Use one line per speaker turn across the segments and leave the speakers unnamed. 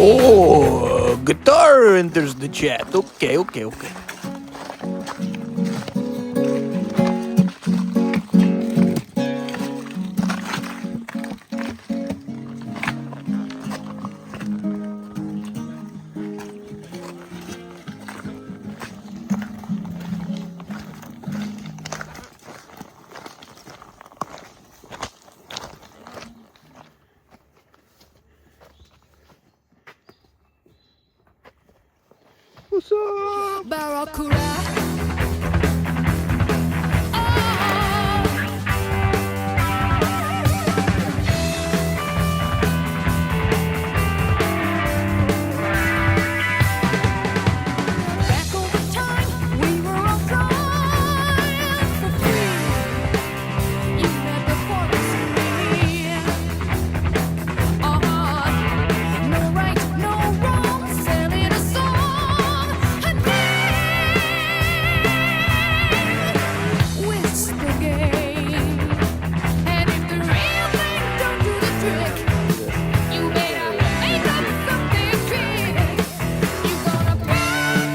Oh, guitar enters the chat. Okay. What's up?
Barracuda. Back over time, we were all flying for free. You never promised me. No right, no wrong, selling a song. Whisper game. And if the real thing don't do the trick, you better make up something big. You gonna burn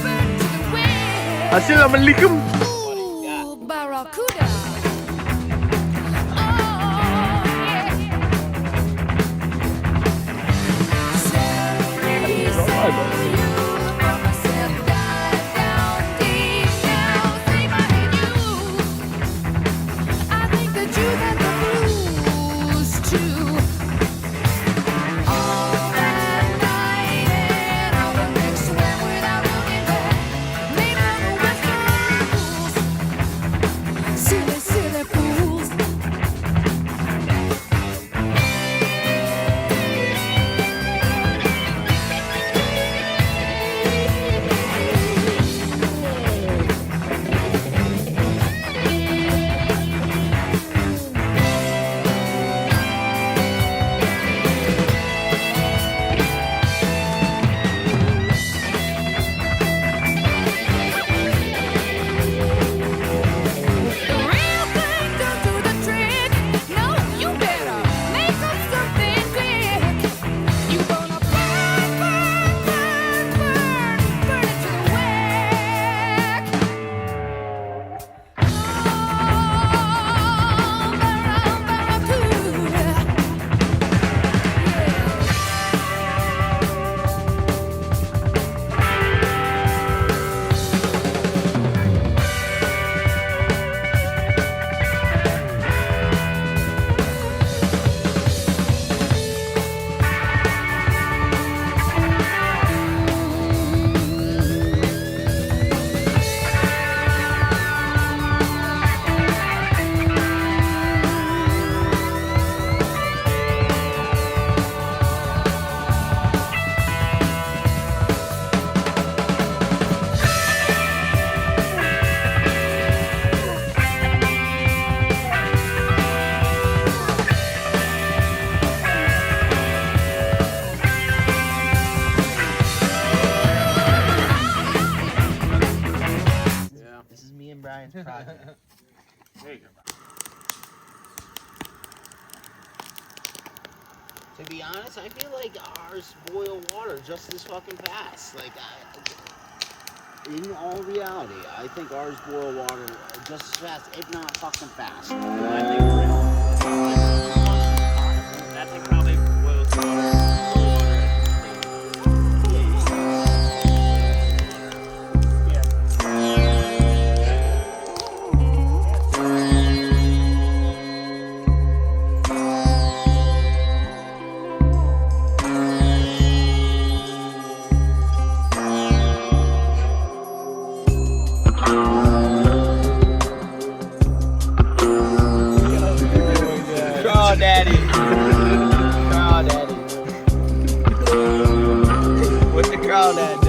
to the wind.
Assalamualaikum.
Ooh, Barracuda. Oh, yeah. Sorry, you for myself, dive down deep now. Sleep I hate you. I think that you got the blues too. All that night and all the next swim without looking back. Made out of western fools. Silly, silly fools. The real thing don't do the trick. No, you better make up something quick. You gonna burn it to the whack. Oh, Barracuda.
This is me and Brian's project.
There you go.
To be honest, I feel like ours boil water just as fucking fast. Like, in all reality, I think ours boil water just as fast, if not fucking fast.
I think that thing probably boils water.
Daddy. Crawl, daddy. What's the crawl, daddy?